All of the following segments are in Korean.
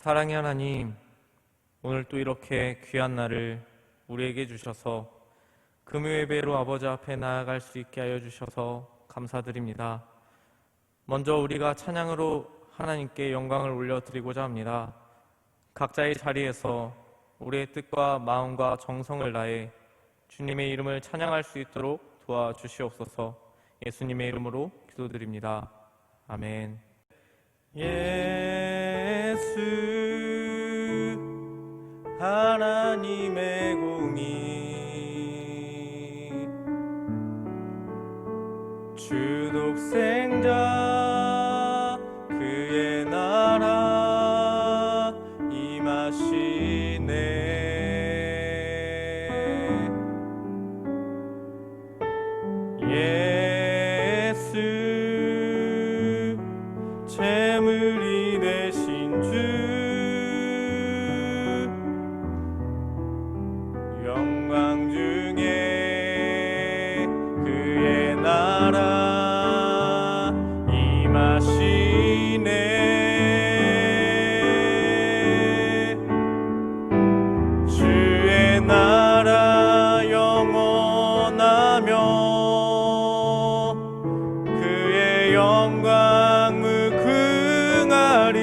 사랑의 하나님, 오늘 또 이렇게 귀한 날을 우리에게 주셔서 금요예배로 아버지 앞에 나아갈 수 있게 하여 주셔서 감사드립니다. 먼저 우리가 찬양으로 하나님께 영광을 올려드리고자 합니다. 각자의 자리에서 우리의 뜻과 마음과 정성을 다해 주님의 이름을 찬양할 수 있도록 도와주시옵소서. 예수님의 이름으로 기도드립니다. 아멘. 예수 하나님의 공의 주 독생자 그의 나라 임하시네. 예수 재물이 되신 주 영광 중에 그의 나라 임하시네. 주의 나라 영원하며 그의 영광 무궁하리.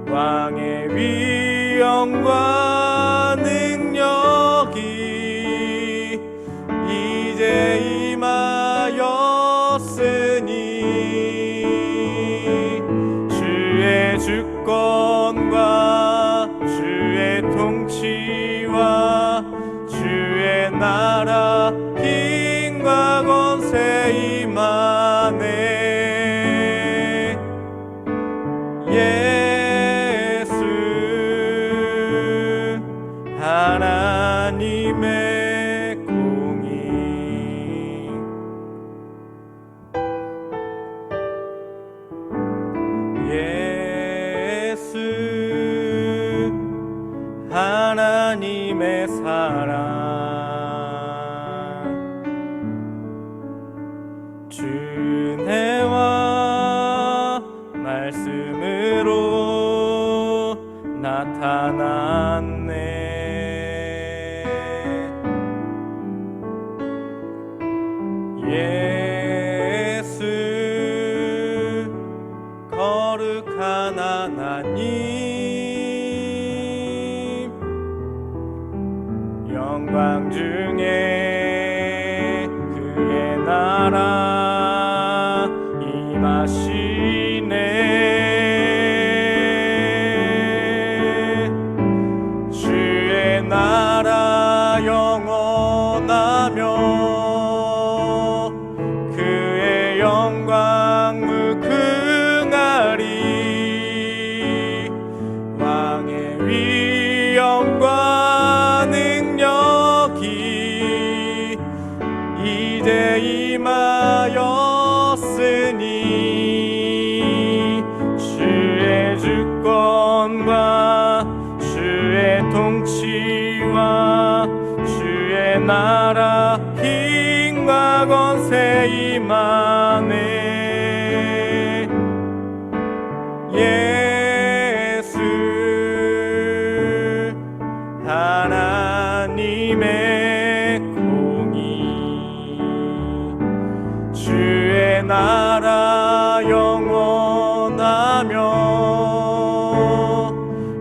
왕의 위엄과 능력이 이제 임하였으니 주의 주권과 주의 통치와 주의 나라 힘과 권세 임하네. 예수 하나님의 공의 예수 하나님의 사랑 주 은혜와 말씀으로 나타났네. 예수 거룩한 하나님 영광 중에 그의 나라 임하시네. 주의 나라 영원하며 그의 영광 무궁하리. 왕의 위엄과 능력이 이제 임하였으니 주의 주권과 주의 통치와 주의 나라 힘과 권세 임하네. 예수 하나님의 공의 주의 나라 영원하며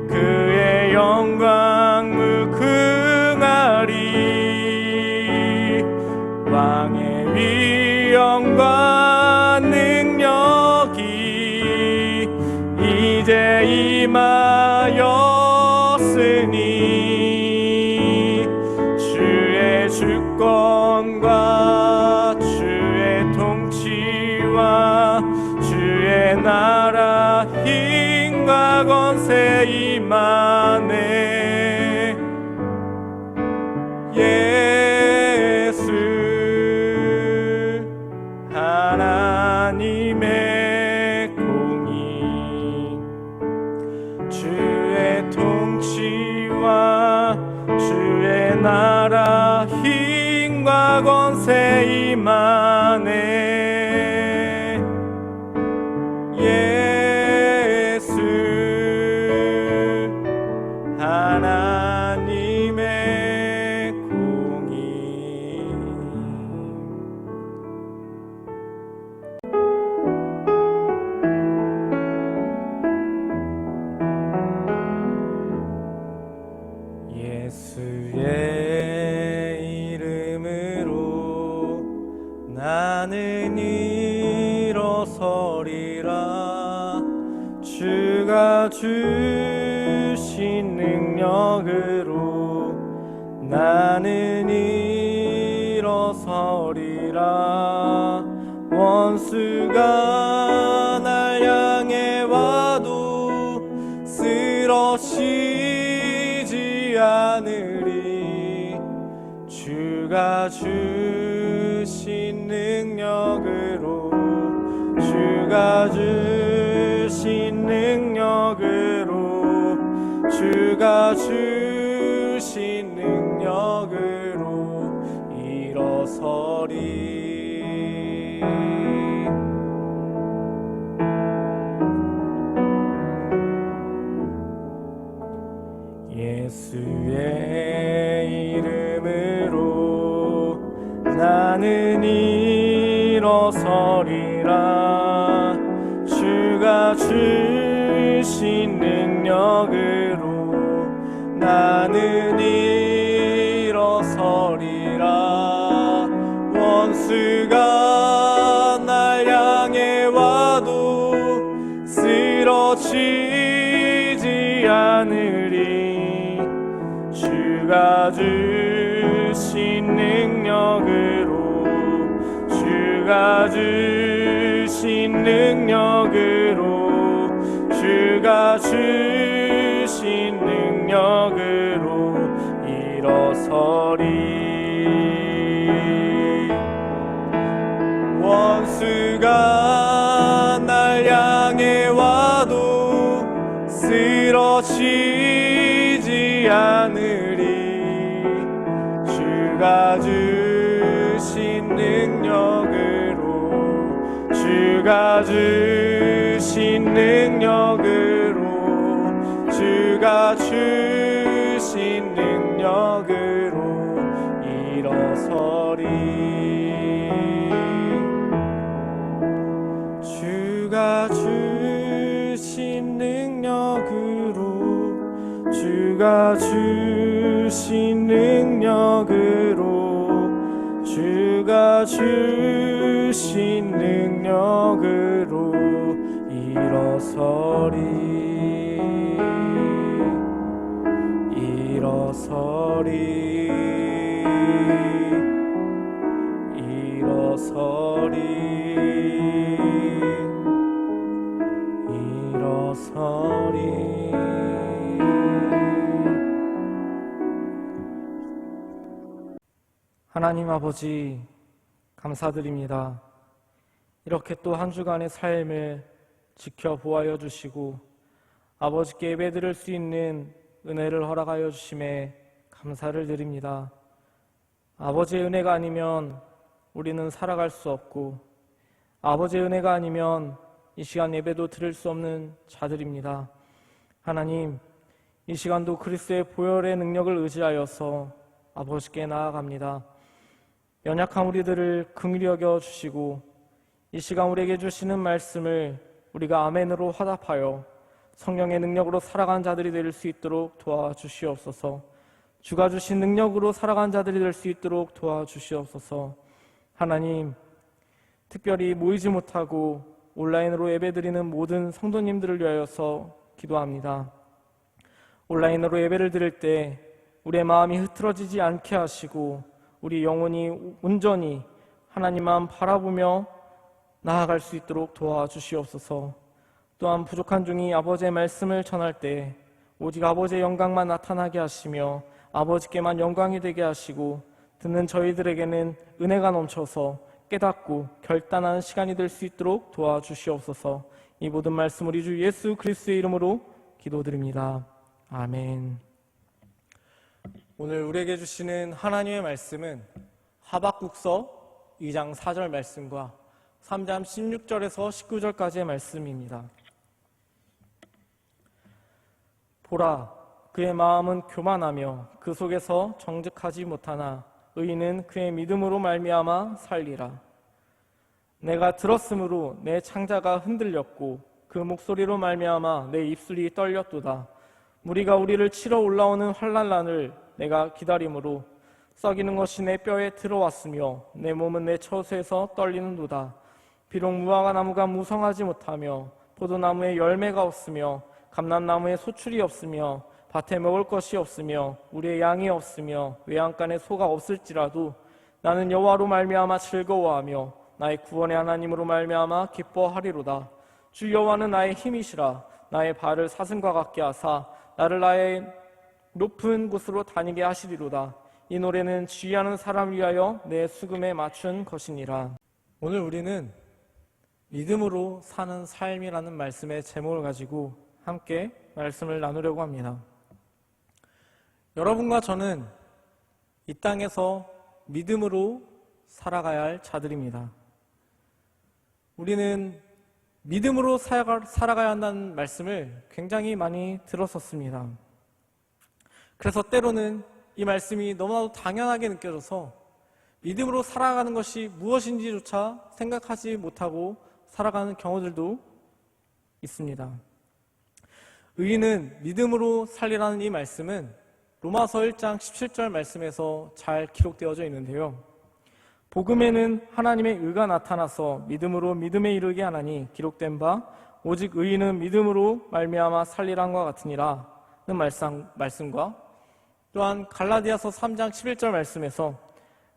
그의 영광 무궁하리. 왕의 위엄과 능력이 이제 임하였으니 주의 주권과 주의 통치와 주의 나라 힘과 권세 임하네. 예수 하나님의 공의 주의 통치와 주의 나라 힘과 권세 임하네. 예수 주가 주신 능력으로 나는 일어서리라. 원수가 날 향해 와도 쓰러지지 않으리. 주가 주신 능력으로, 주가 주신 능력으로, 주가 주신 능력으로 일어서리. 예수의 이름으로 나는 일어서리라. 주가 주신 능력으로 나는 일어서리라. 원수가 날 향해 와도 쓰러지지 않으리. 주가 주신 능력으로, 주가 주신 능력으로, 주가 주신 능력으로 일어서리. 원수가 날 향해 와도 쓰러지지 않으리. 주가 주신 능력으로, 주가 주신 능력으로, 주가 주신 능력으로 일어서리. 주가 주신 능력으로, 주가 주신 능력으로, 주가 주신 능력으로 일어서리. 일어서리. 일어서리. 일어서리. 하나님 아버지, 감사드립니다. 이렇게 또 한 주간의 삶을 지켜보아여 주시고 아버지께 예배드릴 수 있는 은혜를 허락하여 주심에 감사를 드립니다. 아버지의 은혜가 아니면 우리는 살아갈 수 없고, 아버지의 은혜가 아니면 이 시간 예배도 드릴 수 없는 자들입니다. 하나님, 이 시간도 그리스도의 보혈의 능력을 의지하여서 아버지께 나아갑니다. 연약한 우리들을 긍휼히 여겨 주시고 이 시간 우리에게 주시는 말씀을 우리가 아멘으로 화답하여 성령의 능력으로 살아가는 자들이 될 수 있도록 도와주시옵소서. 주가 주신 능력으로 살아가는 자들이 될 수 있도록 도와주시옵소서. 하나님, 특별히 모이지 못하고 온라인으로 예배드리는 모든 성도님들을 위하여서 기도합니다. 온라인으로 예배를 드릴 때 우리의 마음이 흐트러지지 않게 하시고 우리 영혼이 온전히 하나님만 바라보며 나아갈 수 있도록 도와주시옵소서. 또한 부족한 중이 아버지의 말씀을 전할 때 오직 아버지의 영광만 나타나게 하시며 아버지께만 영광이 되게 하시고 듣는 저희들에게는 은혜가 넘쳐서 깨닫고 결단하는 시간이 될 수 있도록 도와주시옵소서. 이 모든 말씀 우리 주 예수 그리스도의 이름으로 기도드립니다. 아멘. 오늘 우리에게 주시는 하나님의 말씀은 하박국서 2장 4절 말씀과 3장 16절에서 19절까지의 말씀입니다. 보라, 그의 마음은 교만하며 그 속에서 정직하지 못하나 의인은 그의 믿음으로 말미암아 살리라. 내가 들었으므로 내 창자가 흔들렸고 그 목소리로 말미암아 내 입술이 떨렸도다. 무리가 우리를 치러 올라오는 환난을 내가 기다림으로 썩이는 것이 내 뼈에 들어왔으며 내 몸은 내 처소에서 떨리는도다. 비록 무화과 나무가 무성하지 못하며 포도나무에 열매가 없으며 감람나무에 소출이 없으며 밭에 먹을 것이 없으며 우리의 양이 없으며 외양간에 소가 없을지라도 나는 여호와로 말미암아 즐거워하며 나의 구원의 하나님으로 말미암아 기뻐하리로다. 주 여호와는 나의 힘이시라. 나의 발을 사슴과 같게 하사 나를 나의 높은 곳으로 다니게 하시리로다. 이 노래는 지휘하는 사람을 위하여 내 수금에 맞춘 것이니라. 오늘 우리는 믿음으로 사는 삶이라는 말씀의 제목을 가지고 함께 말씀을 나누려고 합니다. 여러분과 저는 이 땅에서 믿음으로 살아가야 할 자들입니다. 우리는 믿음으로 살아가야 한다는 말씀을 굉장히 많이 들었었습니다. 그래서 때로는 이 말씀이 너무나도 당연하게 느껴져서 믿음으로 살아가는 것이 무엇인지조차 생각하지 못하고 살아가는 경우들도 있습니다. 의인은 믿음으로 살리라는 이 말씀은 로마서 1장 17절 말씀에서 잘 기록되어져 있는데요. 복음에는 하나님의 의가 나타나서 믿음으로 믿음에 이르게 하나니 기록된 바 오직 의인은 믿음으로 말미암아 살리란과 같으니라 는 말씀과 또한 갈라디아서 3장 11절 말씀에서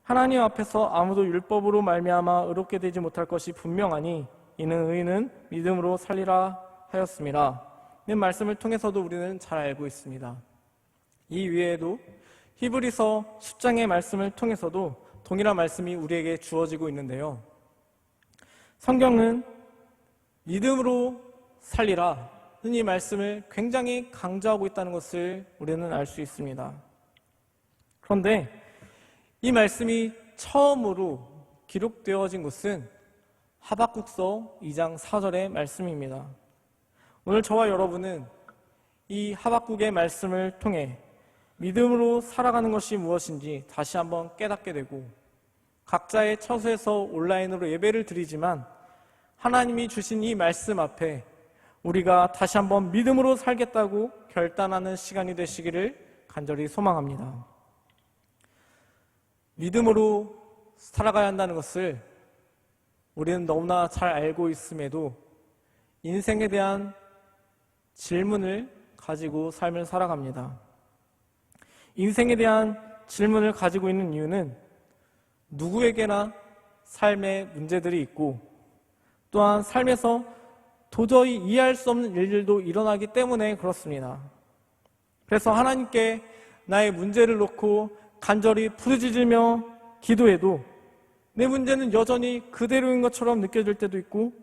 하나님 앞에서 아무도 율법으로 말미암아 의롭게 되지 못할 것이 분명하니 이는 의인은 믿음으로 살리라 하였음이라 는 말씀을 통해서도 우리는 잘 알고 있습니다. 이 외에도 히브리서 10장의 말씀을 통해서도 동일한 말씀이 우리에게 주어지고 있는데요. 성경은 믿음으로 살리라 는 이 말씀을 굉장히 강조하고 있다는 것을 우리는 알 수 있습니다. 그런데 이 말씀이 처음으로 기록되어진 것은 하박국서 2장 4절의 말씀입니다. 오늘 저와 여러분은 이 하박국의 말씀을 통해 믿음으로 살아가는 것이 무엇인지 다시 한번 깨닫게 되고 각자의 처소에서 온라인으로 예배를 드리지만 하나님이 주신 이 말씀 앞에 우리가 다시 한번 믿음으로 살겠다고 결단하는 시간이 되시기를 간절히 소망합니다. 믿음으로 살아가야 한다는 것을 우리는 너무나 잘 알고 있음에도 인생에 대한 질문을 가지고 삶을 살아갑니다. 인생에 대한 질문을 가지고 있는 이유는 누구에게나 삶의 문제들이 있고 또한 삶에서 도저히 이해할 수 없는 일들도 일어나기 때문에 그렇습니다. 그래서 하나님께 나의 문제를 놓고 간절히 부르짖으며 기도해도 내 문제는 여전히 그대로인 것처럼 느껴질 때도 있고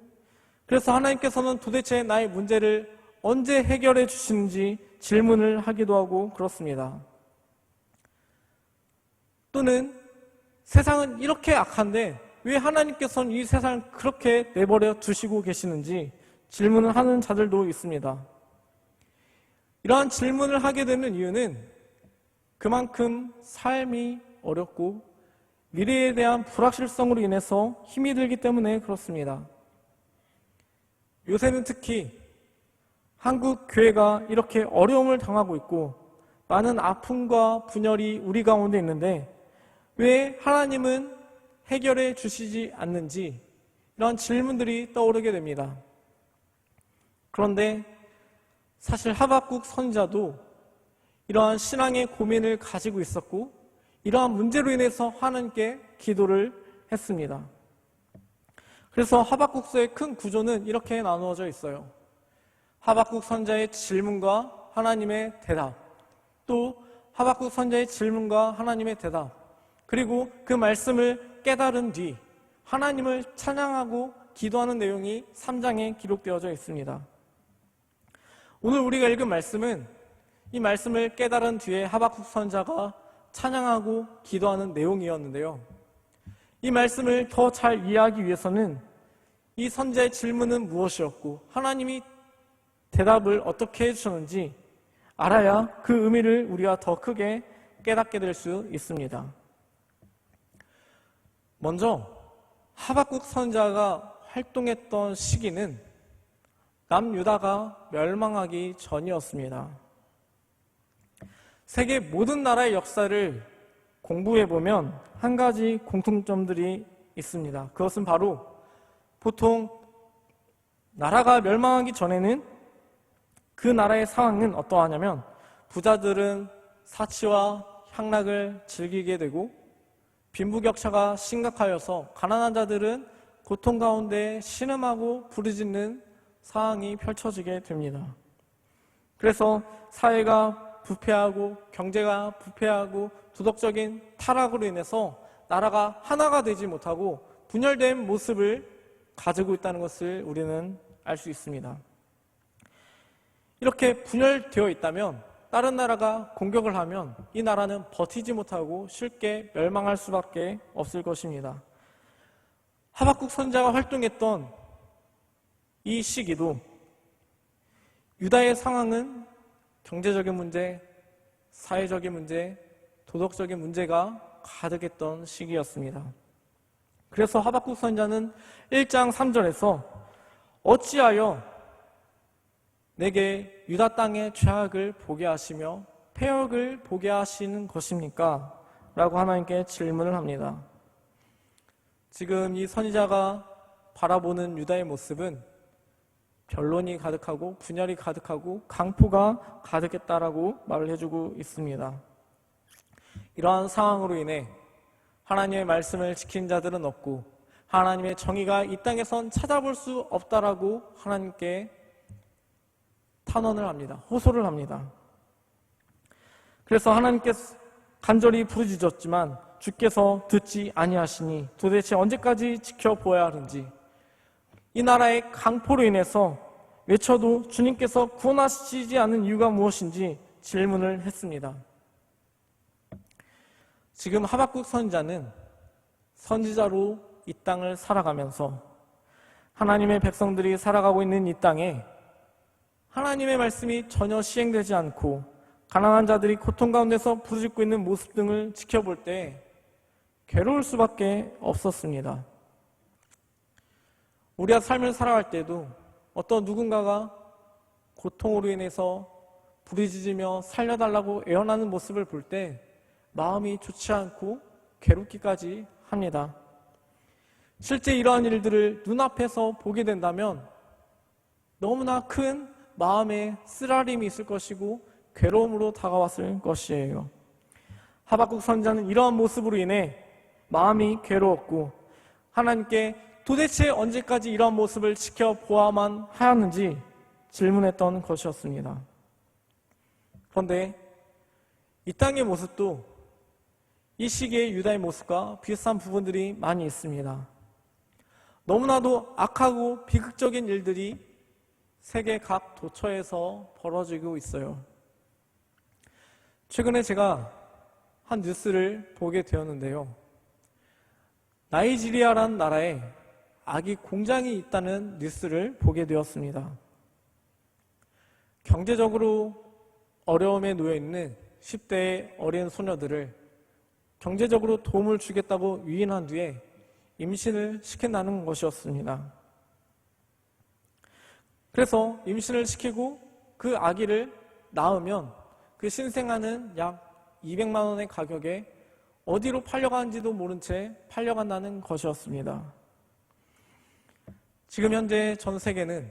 그래서 하나님께서는 도대체 나의 문제를 언제 해결해 주시는지 질문을 하기도 하고 그렇습니다. 또는 세상은 이렇게 악한데 왜 하나님께서는 이 세상을 그렇게 내버려 두시고 계시는지 질문을 하는 자들도 있습니다. 이러한 질문을 하게 되는 이유는 그만큼 삶이 어렵고 미래에 대한 불확실성으로 인해서 힘이 들기 때문에 그렇습니다. 요새는 특히 한국 교회가 이렇게 어려움을 당하고 있고 많은 아픔과 분열이 우리 가운데 있는데 왜 하나님은 해결해 주시지 않는지 이런 질문들이 떠오르게 됩니다. 그런데 사실 하박국 선지자도 이러한 신앙의 고민을 가지고 있었고 이러한 문제로 인해서 하나님께 기도를 했습니다. 그래서 하박국서의 큰 구조는 이렇게 나누어져 있어요. 하박국 선지자의 질문과 하나님의 대답, 또 하박국 선지자의 질문과 하나님의 대답, 그리고 그 말씀을 깨달은 뒤 하나님을 찬양하고 기도하는 내용이 3장에 기록되어져 있습니다. 오늘 우리가 읽은 말씀은 이 말씀을 깨달은 뒤에 하박국 선지자가 찬양하고 기도하는 내용이었는데요. 이 말씀을 더 잘 이해하기 위해서는 이 선지자의 질문은 무엇이었고 하나님이 대답을 어떻게 해주셨는지 알아야 그 의미를 우리가 더 크게 깨닫게 될 수 있습니다. 먼저 하박국 선지자가 활동했던 시기는 남유다가 멸망하기 전이었습니다. 세계 모든 나라의 역사를 공부해보면 한 가지 공통점들이 있습니다. 그것은 바로 보통 나라가 멸망하기 전에는 그 나라의 상황은 어떠하냐면 부자들은 사치와 향락을 즐기게 되고 빈부격차가 심각하여서 가난한 자들은 고통 가운데 신음하고 부르짖는 상황이 펼쳐지게 됩니다. 그래서 사회가 부패하고 경제가 부패하고 도덕적인 타락으로 인해서 나라가 하나가 되지 못하고 분열된 모습을 가지고 있다는 것을 우리는 알 수 있습니다. 이렇게 분열되어 있다면 다른 나라가 공격을 하면 이 나라는 버티지 못하고 쉽게 멸망할 수밖에 없을 것입니다. 하박국 선지자가 활동했던 이 시기도 유다의 상황은 경제적인 문제, 사회적인 문제, 도덕적인 문제가 가득했던 시기였습니다. 그래서 하박국 선지자는 1장 3절에서 어찌하여 내게 유다 땅의 죄악을 보게 하시며 폐역을 보게 하시는 것입니까? 라고 하나님께 질문을 합니다. 지금 이 선지자가 바라보는 유다의 모습은 변론이 가득하고 분열이 가득하고 강포가 가득했다라고 말을 해주고 있습니다. 이러한 상황으로 인해 하나님의 말씀을 지킨 자들은 없고 하나님의 정의가 이 땅에선 찾아볼 수 없다라고 하나님께 탄원을 합니다. 호소를 합니다. 그래서 하나님께서 간절히 부르짖었지만 주께서 듣지 아니하시니 도대체 언제까지 지켜보아야 하는지, 이 나라의 강포로 인해서 외쳐도 주님께서 구원하시지 않는 이유가 무엇인지 질문을 했습니다. 지금 하박국 선지자는 선지자로 이 땅을 살아가면서 하나님의 백성들이 살아가고 있는 이 땅에 하나님의 말씀이 전혀 시행되지 않고 가난한 자들이 고통 가운데서 부르짖고 있는 모습 등을 지켜볼 때 괴로울 수밖에 없었습니다. 우리가 삶을 살아갈 때도 어떤 누군가가 고통으로 인해서 부르짖으며 살려달라고 애원하는 모습을 볼 때 마음이 좋지 않고 괴롭기까지 합니다. 실제 이러한 일들을 눈앞에서 보게 된다면 너무나 큰 마음의 쓰라림이 있을 것이고 괴로움으로 다가왔을 것이에요. 하박국 선지자는 이러한 모습으로 인해 마음이 괴로웠고 하나님께 도대체 언제까지 이러한 모습을 지켜보아만 하였는지 질문했던 것이었습니다. 그런데 이 땅의 모습도 이 시기의 유다의 모습과 비슷한 부분들이 많이 있습니다. 너무나도 악하고 비극적인 일들이 세계 각 도처에서 벌어지고 있어요. 최근에 제가 한 뉴스를 보게 되었는데요. 나이지리아라는 나라에 아기 공장이 있다는 뉴스를 보게 되었습니다. 경제적으로 어려움에 놓여 있는 10대의 어린 소녀들을 경제적으로 도움을 주겠다고 위인한 뒤에 임신을 시킨다는 것이었습니다. 그래서 임신을 시키고 그 아기를 낳으면 그 신생아는 약 200만 원의 가격에 어디로 팔려가는지도 모른 채 팔려간다는 것이었습니다. 지금 현재 전 세계는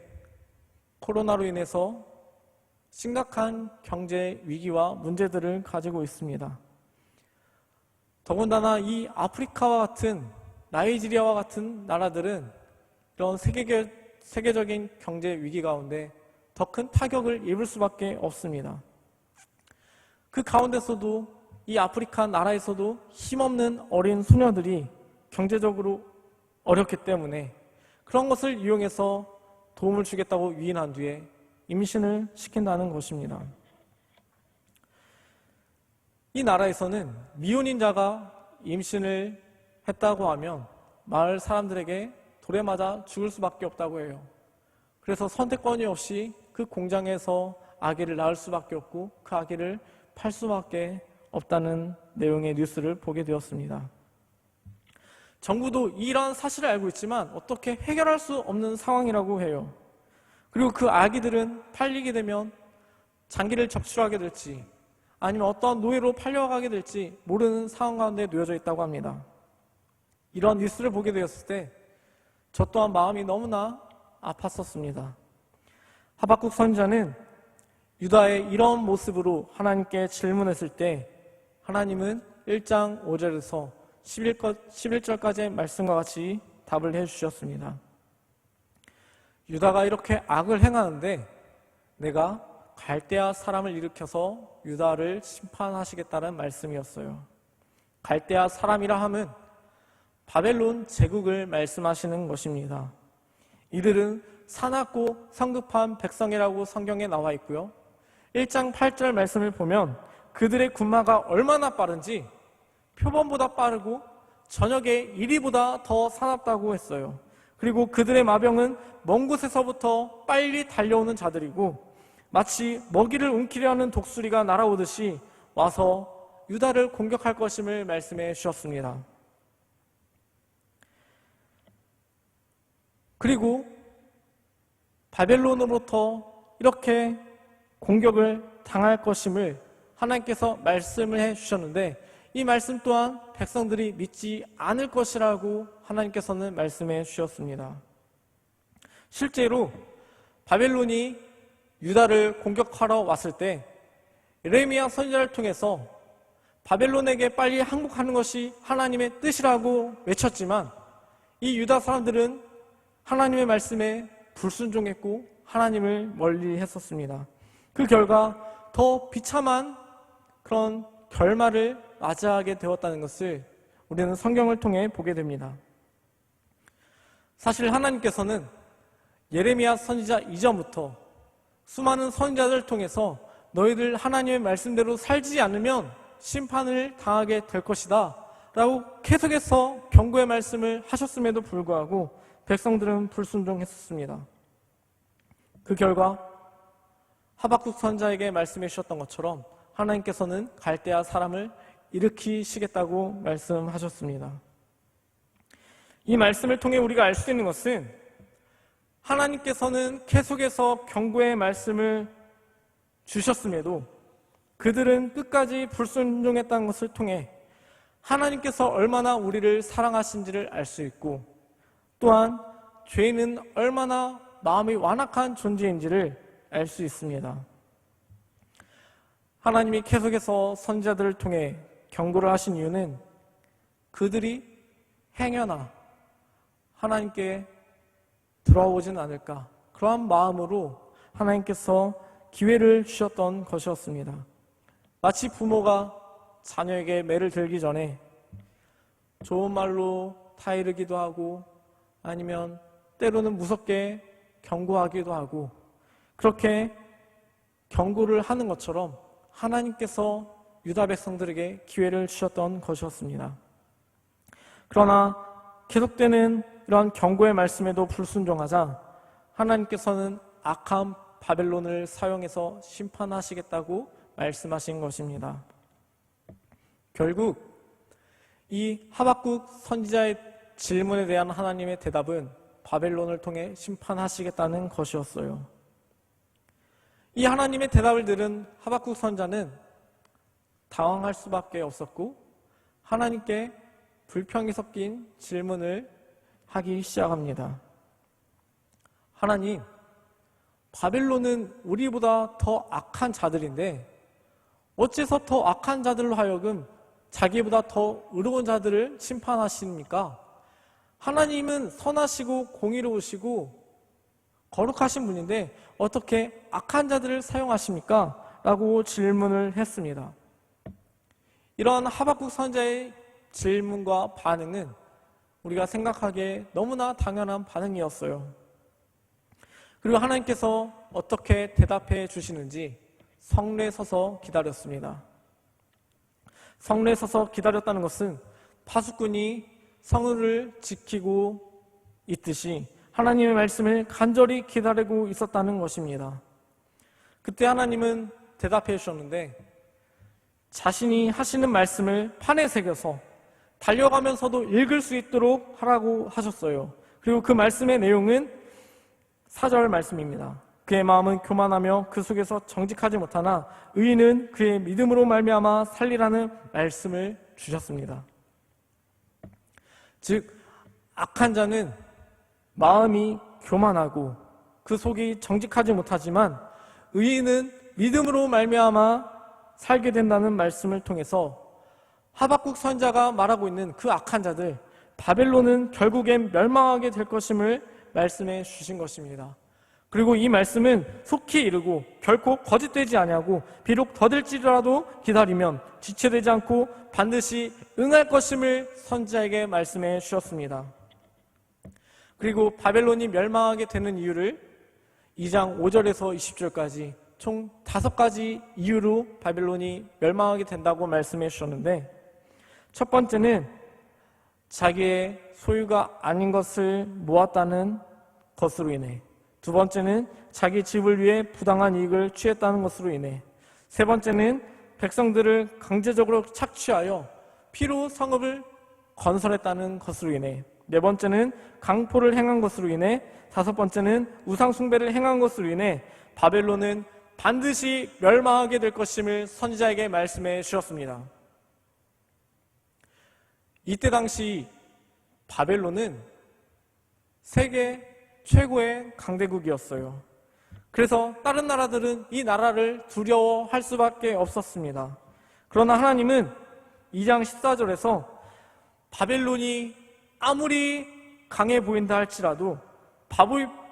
코로나로 인해서 심각한 경제 위기와 문제들을 가지고 있습니다. 더군다나 이 아프리카와 같은 나이지리아와 같은 나라들은 이런 세계적인 경제 위기 가운데 더 큰 타격을 입을 수밖에 없습니다. 그 가운데서도 이 아프리카 나라에서도 힘없는 어린 소녀들이 경제적으로 어렵기 때문에 그런 것을 이용해서 도움을 주겠다고 위인한 뒤에 임신을 시킨다는 것입니다. 이 나라에서는 미혼인 자가 임신을 했다고 하면 마을 사람들에게 돌에 맞아 죽을 수밖에 없다고 해요. 그래서 선택권이 없이 그 공장에서 아기를 낳을 수밖에 없고 그 아기를 팔 수밖에 없다는 내용의 뉴스를 보게 되었습니다. 정부도 이러한 사실을 알고 있지만 어떻게 해결할 수 없는 상황이라고 해요. 그리고 그 아기들은 팔리게 되면 장기를 적출하게 될지 아니면 어떠한 노예로 팔려가게 될지 모르는 상황 가운데 놓여져 있다고 합니다. 이런 뉴스를 보게 되었을 때 저 또한 마음이 너무나 아팠었습니다. 하박국 선지자는 유다의 이런 모습으로 하나님께 질문했을 때 하나님은 1장 5절에서 11절까지의 말씀과 같이 답을 해주셨습니다. 유다가 이렇게 악을 행하는데 내가 갈대아 사람을 일으켜서 유다를 심판하시겠다는 말씀이었어요. 갈대아 사람이라 함은 바벨론 제국을 말씀하시는 것입니다. 이들은 사납고 성급한 백성이라고 성경에 나와 있고요. 1장 8절 말씀을 보면 그들의 군마가 얼마나 빠른지 표범보다 빠르고 저녁에 이리보다 더 사납다고 했어요. 그리고 그들의 마병은 먼 곳에서부터 빨리 달려오는 자들이고 마치 먹이를 움키려 하는 독수리가 날아오듯이 와서 유다를 공격할 것임을 말씀해 주셨습니다. 그리고 바벨론으로부터 이렇게 공격을 당할 것임을 하나님께서 말씀을 해 주셨는데 이 말씀 또한 백성들이 믿지 않을 것이라고 하나님께서는 말씀해 주셨습니다. 실제로 바벨론이 유다를 공격하러 왔을 때 예레미야 선지자를 통해서 바벨론에게 빨리 항복하는 것이 하나님의 뜻이라고 외쳤지만 이 유다 사람들은 하나님의 말씀에 불순종했고 하나님을 멀리 했었습니다. 그 결과 더 비참한 그런 결말을 맞이하게 되었다는 것을 우리는 성경을 통해 보게 됩니다. 사실 하나님께서는 예레미야 선지자 이전부터 수많은 선지자들을 통해서 너희들 하나님의 말씀대로 살지 않으면 심판을 당하게 될 것이다 라고 계속해서 경고의 말씀을 하셨음에도 불구하고 백성들은 불순종했었습니다. 그 결과 하박국 선지자에게 말씀해 주셨던 것처럼 하나님께서는 갈대아 사람을 일으키시겠다고 말씀하셨습니다. 이 말씀을 통해 우리가 알 수 있는 것은 하나님께서는 계속해서 경고의 말씀을 주셨음에도 그들은 끝까지 불순종했다는 것을 통해 하나님께서 얼마나 우리를 사랑하신지를 알 수 있고 또한 죄인은 얼마나 마음이 완악한 존재인지를 알 수 있습니다. 하나님이 계속해서 선지자들을 통해 경고를 하신 이유는 그들이 행여나 하나님께 돌아오진 않을까 그러한 마음으로 하나님께서 기회를 주셨던 것이었습니다. 마치 부모가 자녀에게 매를 들기 전에 좋은 말로 타이르기도 하고 아니면 때로는 무섭게 경고하기도 하고 그렇게 경고를 하는 것처럼 하나님께서 유다 백성들에게 기회를 주셨던 것이었습니다. 그러나 계속되는 이러한 경고의 말씀에도 불순종하자 하나님께서는 악한 바벨론을 사용해서 심판하시겠다고 말씀하신 것입니다. 결국 이 하박국 선지자의 질문에 대한 하나님의 대답은 바벨론을 통해 심판하시겠다는 것이었어요. 이 하나님의 대답을 들은 하박국 선지자는 당황할 수밖에 없었고 하나님께 불평이 섞인 질문을 하기 시작합니다. 하나님, 바벨론은 우리보다 더 악한 자들인데 어째서 더 악한 자들로 하여금 자기보다 더 의로운 자들을 심판하십니까? 하나님은 선하시고 공의로우시고 거룩하신 분인데 어떻게 악한 자들을 사용하십니까? 라고 질문을 했습니다. 이러한 하박국 선지자의 질문과 반응은 우리가 생각하기에 너무나 당연한 반응이었어요. 그리고 하나님께서 어떻게 대답해 주시는지 성례에 서서 기다렸습니다. 성례에 서서 기다렸다는 것은 파수꾼이 성을 지키고 있듯이 하나님의 말씀을 간절히 기다리고 있었다는 것입니다. 그때 하나님은 대답해 주셨는데 자신이 하시는 말씀을 판에 새겨서 달려가면서도 읽을 수 있도록 하라고 하셨어요. 그리고 그 말씀의 내용은 4절 말씀입니다. 그의 마음은 교만하며 그 속에서 정직하지 못하나 의인은 그의 믿음으로 말미암아 살리라는 말씀을 주셨습니다. 즉 악한 자는 마음이 교만하고 그 속이 정직하지 못하지만 의인은 믿음으로 말미암아 살게 된다는 말씀을 통해서 하박국 선지자가 말하고 있는 그 악한 자들, 바벨론은 결국엔 멸망하게 될 것임을 말씀해 주신 것입니다. 그리고 이 말씀은 속히 이르고 결코 거짓되지 아니하고 비록 더딜지라도 기다리면 지체되지 않고 반드시 응할 것임을 선지자에게 말씀해 주셨습니다. 그리고 바벨론이 멸망하게 되는 이유를 2장 5절에서 20절까지 총 5가지 이유로 바벨론이 멸망하게 된다고 말씀해 주셨는데, 첫 번째는 자기의 소유가 아닌 것을 모았다는 것으로 인해, 두 번째는 자기 집을 위해 부당한 이익을 취했다는 것으로 인해, 세 번째는 백성들을 강제적으로 착취하여 피로 성읍을 건설했다는 것으로 인해, 네 번째는 강포를 행한 것으로 인해, 다섯 번째는 우상 숭배를 행한 것으로 인해 바벨론은 반드시 멸망하게 될 것임을 선지자에게 말씀해 주셨습니다. 이때 당시 바벨론은 세계 최고의 강대국이었어요. 그래서 다른 나라들은 이 나라를 두려워할 수밖에 없었습니다. 그러나 하나님은 2장 14절에서 바벨론이 아무리 강해 보인다 할지라도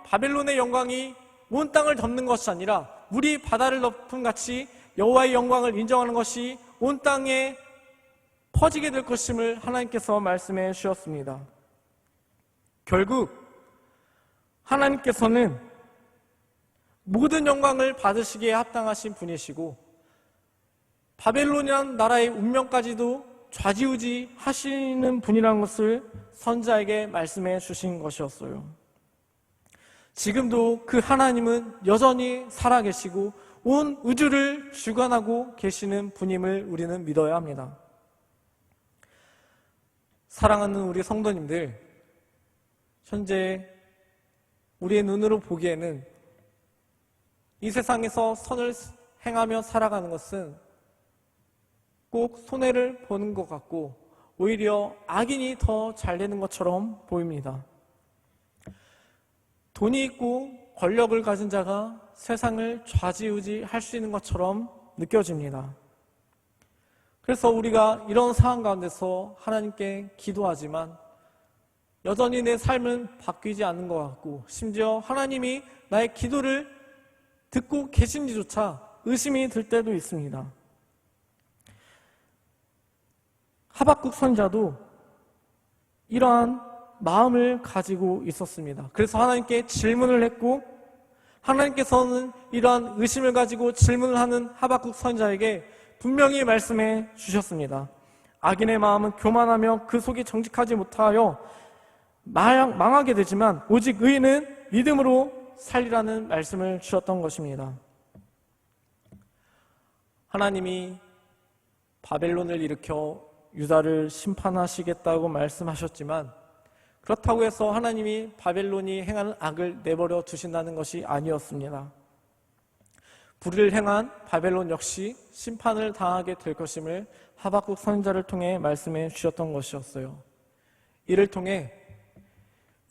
바벨론의 영광이 온 땅을 덮는 것이 아니라 물이 바다를 덮음 같이 여호와의 영광을 인정하는 것이 온 땅에 퍼지게 될 것임을 하나님께서 말씀해 주셨습니다. 결국 하나님께서는 모든 영광을 받으시기에 합당하신 분이시고 바벨론이라는 나라의 운명까지도 좌지우지 하시는 분이라는 것을 선지자에게 말씀해 주신 것이었어요. 지금도 그 하나님은 여전히 살아계시고 온 우주를 주관하고 계시는 분임을 우리는 믿어야 합니다. 사랑하는 우리 성도님들, 현재 우리의 눈으로 보기에는 이 세상에서 선을 행하며 살아가는 것은 꼭 손해를 보는 것 같고 오히려 악인이 더 잘 되는 것처럼 보입니다. 돈이 있고 권력을 가진 자가 세상을 좌지우지할 수 있는 것처럼 느껴집니다. 그래서 우리가 이런 상황 가운데서 하나님께 기도하지만 여전히 내 삶은 바뀌지 않는 것 같고 심지어 하나님이 나의 기도를 듣고 계신지조차 의심이 들 때도 있습니다. 하박국 선지자도 이러한 마음을 가지고 있었습니다. 그래서 하나님께 질문을 했고 하나님께서는 이러한 의심을 가지고 질문을 하는 하박국 선지자에게 분명히 말씀해 주셨습니다. 악인의 마음은 교만하며 그 속이 정직하지 못하여 망하게 되지만 오직 의인은 믿음으로 살리라는 말씀을 주셨던 것입니다. 하나님이 바벨론을 일으켜 유다를 심판하시겠다고 말씀하셨지만 그렇다고 해서 하나님이 바벨론이 행하는 악을 내버려 두신다는 것이 아니었습니다. 불의를 행한 바벨론 역시 심판을 당하게 될 것임을 하박국 선지자를 통해 말씀해 주셨던 것이었어요. 이를 통해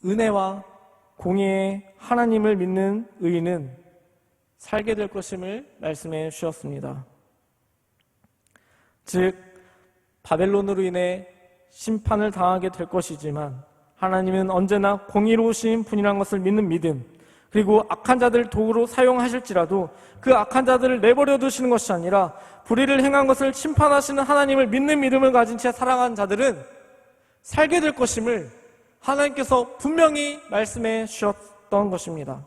은혜와 공의의 하나님을 믿는 의인은 살게 될 것임을 말씀해 주셨습니다. 즉 바벨론으로 인해 심판을 당하게 될 것이지만 하나님은 언제나 공의로우신 분이라는 것을 믿는 믿음, 그리고 악한 자들을 도구로 사용하실지라도 그 악한 자들을 내버려 두시는 것이 아니라 불의를 행한 것을 심판하시는 하나님을 믿는 믿음을 가진 채 살아간 자들은 살게 될 것임을 하나님께서 분명히 말씀해 주셨던 것입니다.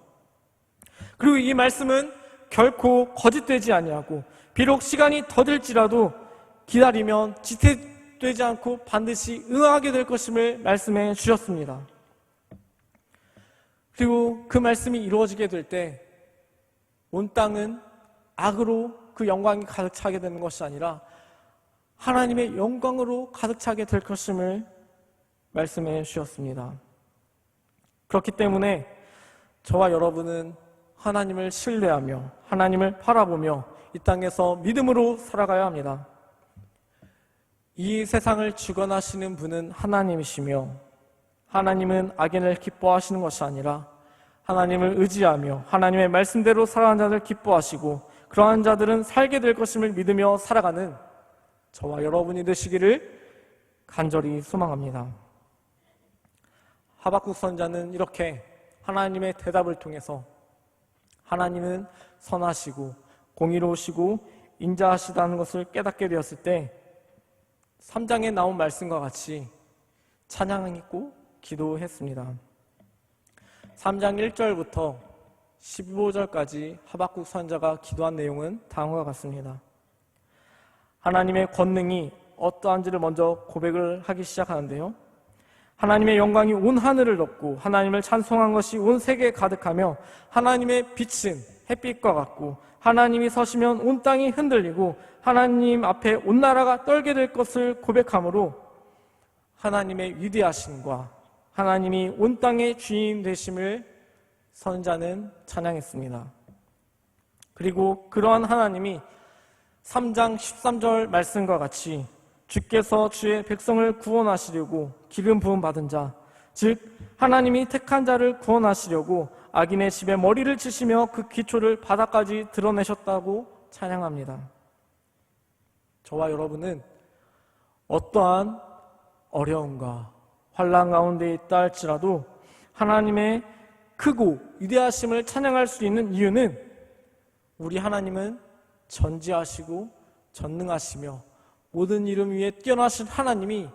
그리고 이 말씀은 결코 거짓되지 아니하고 비록 시간이 더딜지라도 기다리면 지체되지 않고 반드시 응하게 될 것임을 말씀해 주셨습니다. 그리고 그 말씀이 이루어지게 될 때 온 땅은 악으로 그 영광이 가득 차게 되는 것이 아니라 하나님의 영광으로 가득 차게 될 것임을 말씀해 주셨습니다. 그렇기 때문에 저와 여러분은 하나님을 신뢰하며 하나님을 바라보며 이 땅에서 믿음으로 살아가야 합니다. 이 세상을 주관하시는 분은 하나님이시며 하나님은 악인을 기뻐하시는 것이 아니라 하나님을 의지하며 하나님의 말씀대로 살아가는 자들 기뻐하시고 그러한 자들은 살게 될 것임을 믿으며 살아가는 저와 여러분이 되시기를 간절히 소망합니다. 하박국 선지자는 이렇게 하나님의 대답을 통해서 하나님은 선하시고 공의로우시고 인자하시다는 것을 깨닫게 되었을 때 3장에 나온 말씀과 같이 찬양했고 기도했습니다. 3장 1절부터 15절까지 하박국 선지자가 기도한 내용은 다음과 같습니다. 하나님의 권능이 어떠한지를 먼저 고백을 하기 시작하는데요. 하나님의 영광이 온 하늘을 덮고 하나님을 찬송한 것이 온 세계에 가득하며 하나님의 빛은 햇빛과 같고 하나님이 서시면 온 땅이 흔들리고 하나님 앞에 온 나라가 떨게 될 것을 고백하므로 하나님의 위대하심과 하나님이 온 땅의 주인 되심을 선지자는 찬양했습니다. 그리고 그러한 하나님이 3장 13절 말씀과 같이 주께서 주의 백성을 구원하시려고 기름 부음 받은 자, 즉 하나님이 택한 자를 구원하시려고 악인의 집에 머리를 치시며 그 기초를 바닥까지 드러내셨다고 찬양합니다. 저와 여러분은 어떠한 어려움과 환난 가운데 있다 할지라도 하나님의 크고 위대하심을 찬양할 수 있는 이유는 우리 하나님은 전지하시고 전능하시며 모든 이름 위에 뛰어나신 하나님이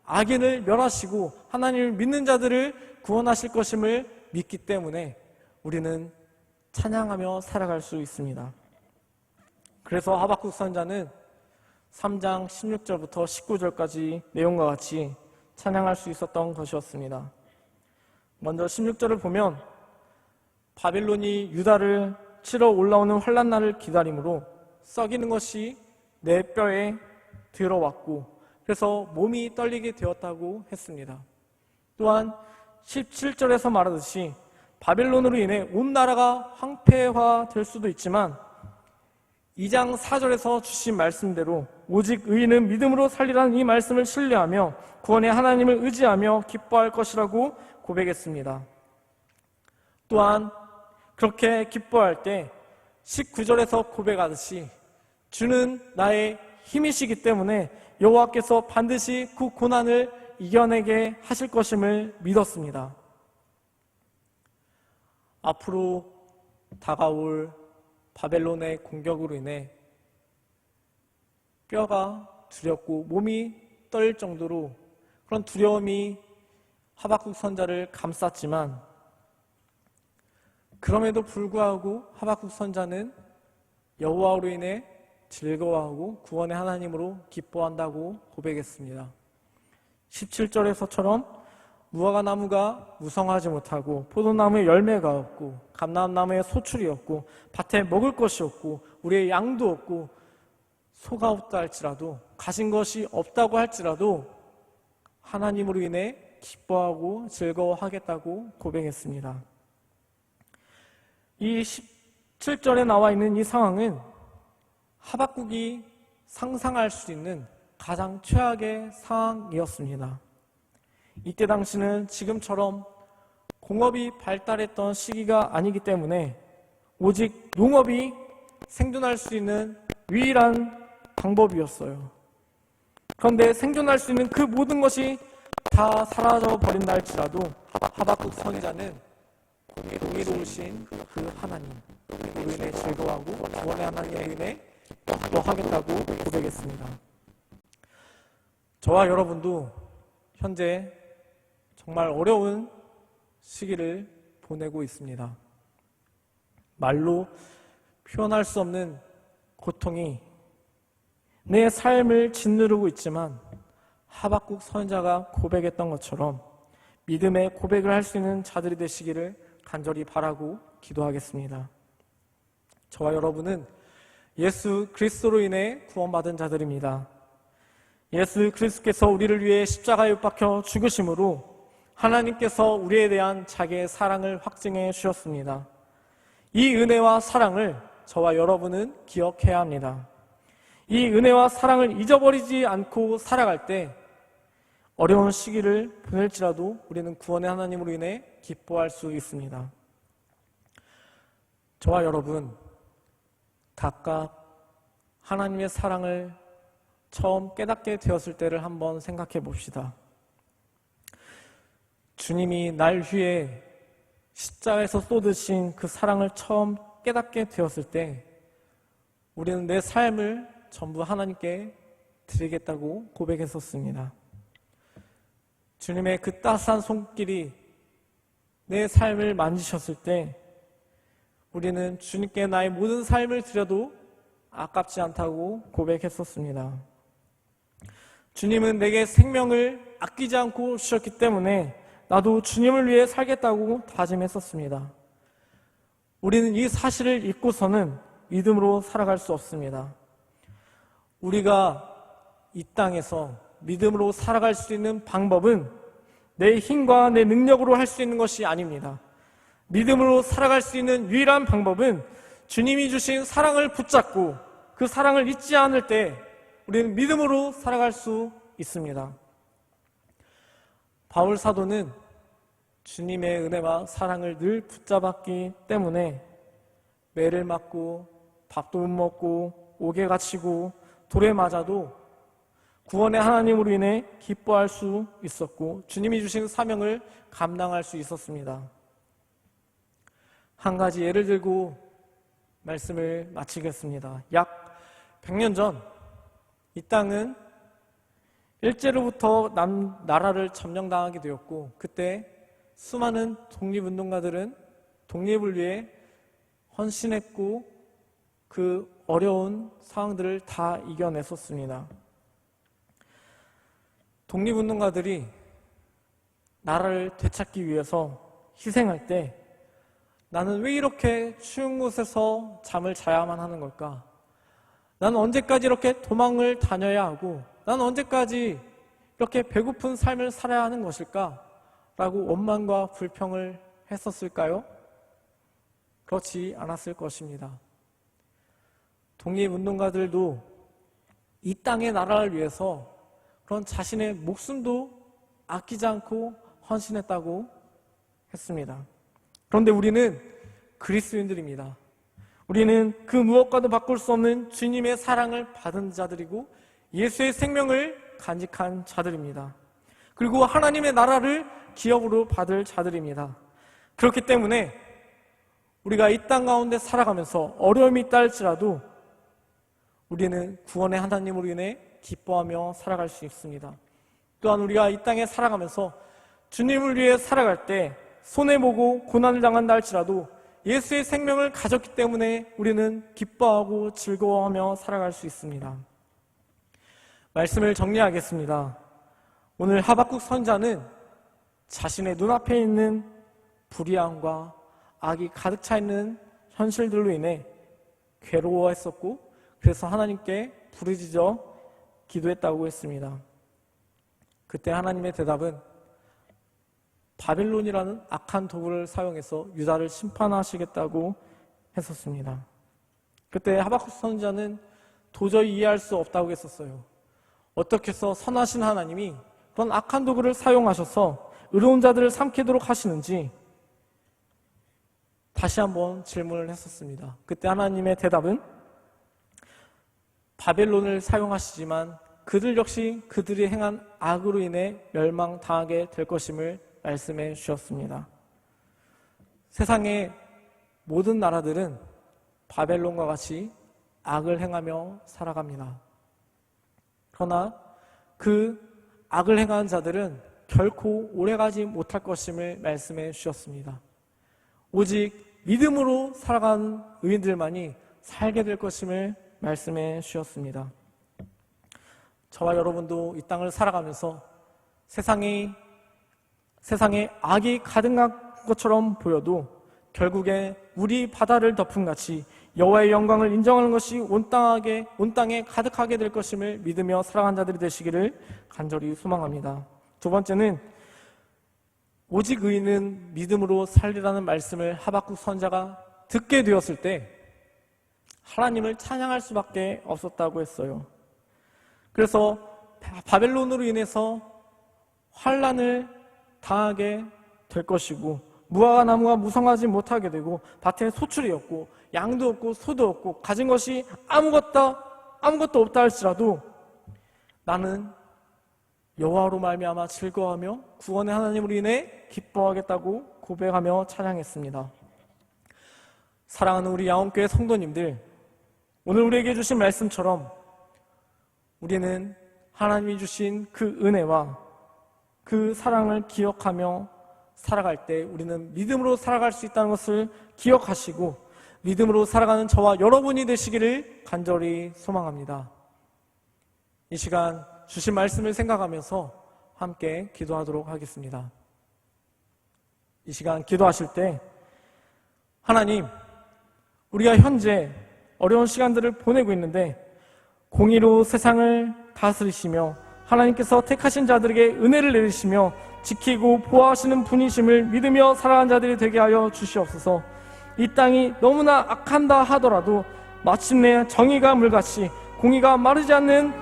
악인을 멸하시고 하나님을 믿는 자들을 구원하실 것임을 믿기 때문에 우리는 찬양하며 살아갈 수 있습니다. 그래서 하박국 선지자는 3장 16절부터 19절까지 내용과 같이 찬양할 수 있었던 것이었습니다. 먼저 16절을 보면 바벨론이 유다를 치러 올라오는 환난 날을 기다림으로 썩이는 것이 내 뼈에 들어왔고 그래서 몸이 떨리게 되었다고 했습니다. 또한 17절에서 말하듯이 바벨론으로 인해 온 나라가 황폐화될 수도 있지만 2장 4절에서 주신 말씀대로 오직 의인은 믿음으로 살리라는 이 말씀을 신뢰하며 구원의 하나님을 의지하며 기뻐할 것이라고 고백했습니다. 또한 그렇게 기뻐할 때 19절에서 고백하듯이 주는 나의 힘이시기 때문에 여호와께서 반드시 그 고난을 이겨내게 하실 것임을 믿었습니다. 앞으로 다가올 바벨론의 공격으로 인해 뼈가 두렵고 몸이 떨릴 정도로 그런 두려움이 하박국 선지자를 감쌌지만 그럼에도 불구하고 하박국 선지자는 여호와로 인해 즐거워하고 구원의 하나님으로 기뻐한다고 고백했습니다. 17절에서처럼 무화과 나무가 무성하지 못하고 포도나무에 열매가 없고 감람나무에 소출이 없고 밭에 먹을 것이 없고 우리의 양도 없고 소가 없다 할지라도 가진 것이 없다고 할지라도 하나님으로 인해 기뻐하고 즐거워하겠다고 고백했습니다. 이 17절에 나와 있는 이 상황은 하박국이 상상할 수 있는 가장 최악의 상황이었습니다. 이때 당시는 지금처럼 공업이 발달했던 시기가 아니기 때문에 오직 농업이 생존할 수 있는 유일한 방법이었어요. 그런데 생존할 수 있는 그 모든 것이 다 사라져 버린다 할지라도 하박국 선지자는 공의로우신 그 하나님, 그로 인해 즐거워하고 구원의 하나님에 인해 기뻐하겠다고 고백했습니다. 저와 여러분도 현재 정말 어려운 시기를 보내고 있습니다. 말로 표현할 수 없는 고통이 내 삶을 짓누르고 있지만 하박국 선지자가 고백했던 것처럼 믿음의 고백을 할 수 있는 자들이 되시기를 간절히 바라고 기도하겠습니다. 저와 여러분은 예수 그리스도로 인해 구원받은 자들입니다. 예수 그리스도께서 우리를 위해 십자가에 못 박혀 죽으심으로 하나님께서 우리에 대한 자기의 사랑을 확증해 주셨습니다. 이 은혜와 사랑을 저와 여러분은 기억해야 합니다. 이 은혜와 사랑을 잊어버리지 않고 살아갈 때 어려운 시기를 보낼지라도 우리는 구원의 하나님으로 인해 기뻐할 수 있습니다. 저와 여러분 각각 하나님의 사랑을 처음 깨닫게 되었을 때를 한번 생각해 봅시다. 주님이 날 위해 십자가에서 쏟으신 그 사랑을 처음 깨닫게 되었을 때 우리는 내 삶을 전부 하나님께 드리겠다고 고백했었습니다. 주님의 그 따스한 손길이 내 삶을 만지셨을 때 우리는 주님께 나의 모든 삶을 드려도 아깝지 않다고 고백했었습니다. 주님은 내게 생명을 아끼지 않고 주셨기 때문에 나도 주님을 위해 살겠다고 다짐했었습니다. 우리는 이 사실을 잊고서는 믿음으로 살아갈 수 없습니다. 우리가 이 땅에서 믿음으로 살아갈 수 있는 방법은 내 힘과 내 능력으로 할 수 있는 것이 아닙니다. 믿음으로 살아갈 수 있는 유일한 방법은 주님이 주신 사랑을 붙잡고 그 사랑을 잊지 않을 때 우리는 믿음으로 살아갈 수 있습니다. 바울 사도는 주님의 은혜와 사랑을 늘 붙잡았기 때문에 매를 맞고 밥도 못 먹고 옥에 갇히고 돌에 맞아도 구원의 하나님으로 인해 기뻐할 수 있었고 주님이 주신 사명을 감당할 수 있었습니다. 한 가지 예를 들고 말씀을 마치겠습니다. 약 100년 전 이 땅은 일제로부터 나라를 점령당하게 되었고 그때 수많은 독립운동가들은 독립을 위해 헌신했고 그 어려운 상황들을 다 이겨냈었습니다. 독립운동가들이 나라를 되찾기 위해서 희생할 때 나는 왜 이렇게 추운 곳에서 잠을 자야만 하는 걸까? 나는 언제까지 이렇게 도망을 다녀야 하고 나는 언제까지 이렇게 배고픈 삶을 살아야 하는 것일까? 라고 원망과 불평을 했었을까요? 그렇지 않았을 것입니다. 독립운동가들도 이 땅의 나라를 위해서 그런 자신의 목숨도 아끼지 않고 헌신했다고 했습니다. 그런데 우리는 그리스도인들입니다. 우리는 그 무엇과도 바꿀 수 없는 주님의 사랑을 받은 자들이고 예수의 생명을 간직한 자들입니다. 그리고 하나님의 나라를 기업으로 받을 자들입니다. 그렇기 때문에 우리가 이 땅 가운데 살아가면서 어려움이 있다 할지라도 우리는 구원의 하나님으로 인해 기뻐하며 살아갈 수 있습니다. 또한 우리가 이 땅에 살아가면서 주님을 위해 살아갈 때 손해보고 고난을 당한다 할지라도 예수의 생명을 가졌기 때문에 우리는 기뻐하고 즐거워하며 살아갈 수 있습니다. 말씀을 정리하겠습니다. 오늘 하박국 선지자는 자신의 눈앞에 있는 불의함과 악이 가득 차 있는 현실들로 인해 괴로워했었고 그래서 하나님께 부르짖어 기도했다고 했습니다. 그때 하나님의 대답은 바벨론이라는 악한 도구를 사용해서 유다를 심판하시겠다고 했었습니다. 그때 하박국 선지자는 도저히 이해할 수 없다고 했었어요. 어떻게 해서 선하신 하나님이 그런 악한 도구를 사용하셔서 의로운 자들을 삼키도록 하시는지 다시 한번 질문을 했었습니다. 그때 하나님의 대답은 바벨론을 사용하시지만 그들 역시 그들이 행한 악으로 인해 멸망당하게 될 것임을 말씀해 주셨습니다. 세상의 모든 나라들은 바벨론과 같이 악을 행하며 살아갑니다. 그러나 그 악을 행하는 자들은 결코 오래가지 못할 것임을 말씀해 주셨습니다. 오직 믿음으로 살아가는 의인들만이 살게 될 것임을 말씀해 주셨습니다. 저와 여러분도 이 땅을 살아가면서 세상에 악이 가득한 것처럼 보여도 결국에 우리 바다를 덮음같이 여호와의 영광을 인정하는 것이 온 땅에 가득하게 될 것임을 믿으며 살아가는 자들이 되시기를 간절히 소망합니다. 두 번째는 오직 의인은 믿음으로 살리라는 말씀을 하박국 선지자가 듣게 되었을 때 하나님을 찬양할 수밖에 없었다고 했어요. 그래서 바벨론으로 인해서 환난을 당하게 될 것이고 무화과 나무가 무성하지 못하게 되고 밭에 소출이 없고 양도 없고 소도 없고 가진 것이 아무것도 없다 할지라도 나는 여호와로 말미암아 즐거워하며 구원의 하나님으로 인해 기뻐하겠다고 고백하며 찬양했습니다. 사랑하는 우리 야원교회 성도님들, 오늘 우리에게 주신 말씀처럼 우리는 하나님이 주신 그 은혜와 그 사랑을 기억하며 살아갈 때 우리는 믿음으로 살아갈 수 있다는 것을 기억하시고 믿음으로 살아가는 저와 여러분이 되시기를 간절히 소망합니다. 이 시간 주신 말씀을 생각하면서 함께 기도하도록 하겠습니다. 이 시간 기도하실 때 하나님, 우리가 현재 어려운 시간들을 보내고 있는데 공의로 세상을 다스리시며 하나님께서 택하신 자들에게 은혜를 내리시며 지키고 보호하시는 분이심을 믿으며 살아가는 자들이 되게 하여 주시옵소서. 이 땅이 너무나 악한다 하더라도 마침내 정의가 물같이 공의가 마르지 않는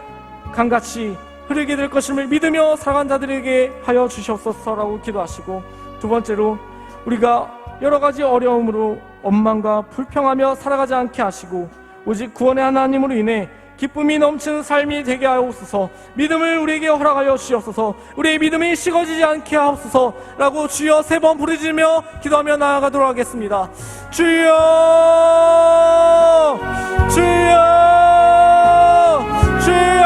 강같이 흐르게 될 것임을 믿으며 살아가는 자들에게 하여 주시옵소서라고 기도하시고, 두 번째로 우리가 여러 가지 어려움으로 원망과 불평하며 살아가지 않게 하시고 오직 구원의 하나님으로 인해 기쁨이 넘치는 삶이 되게 하옵소서. 믿음을 우리에게 허락하여 주시옵소서. 우리의 믿음이 식어지지 않게 하옵소서 라고 주여 3번 부르짖으며 기도하며 나아가도록 하겠습니다. 주여, 주여, 주여.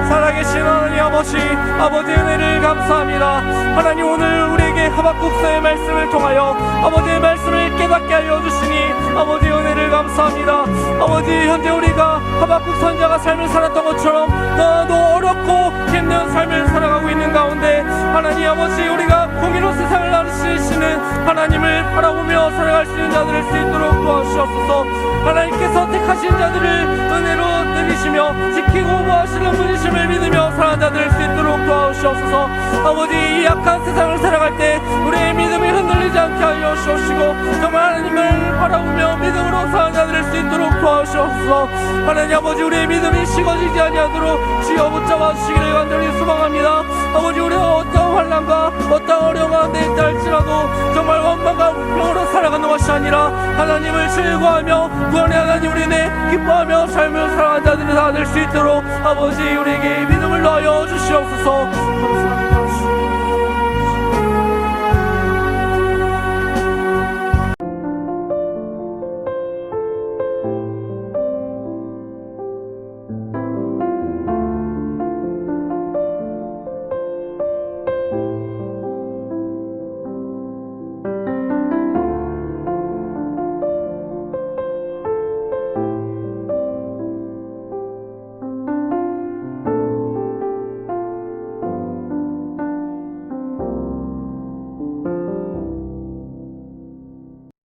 살아계신 하나님 아버지의 은혜를 감사합니다. 하나님, 오늘 우리에게 하박국서의 말씀을 통하여 아버지의 말씀을 깨닫게 하여 주시니 아버지의 은혜를 감사합니다. 아버지, 현재 우리가 하박국 선지자가 삶을 살았던 것처럼 너도 어렵고 힘든 삶을 살아가고 있는 가운데 하나님 아버지, 우리가 공의로 세상을 다스리시는 하나님을 바라보며 살아갈 수 있는 자들을 수 있도록 도와주시옵소서. 하나님께서 택하신 자들을 은혜로 내리시며 지키고 보호하시는 분이심을 믿으며 살아가는 자들을 수 있도록 도와주시옵소서. 아버지, 이 약한 세상을 살아갈 때 우리의 믿음이 흔들리지 않게 하여 주시옵시고 정말 하나님을 바라보며 믿음으로 살아가는 자들을 수 있도록 도와주시옵소서. 하나님 아버지, 우리의 믿음이 식어지지 아니하도록 주여 붙잡아 주시기를 간절히 소망합니다. 아버지, 우리가 어떠한 환난과 어떠한 어려움 가운데 있다 할지라도 정말 원망과 불평으로 살아가는 것이 아니라 하나님을 즐거워하며 구원의 하나님 우리 내 기뻐하며 삶을 살아가는 자들이 다 될 수 있도록 아버지, 우리에게 믿음을 넣어 주시옵소서. 감사합니다.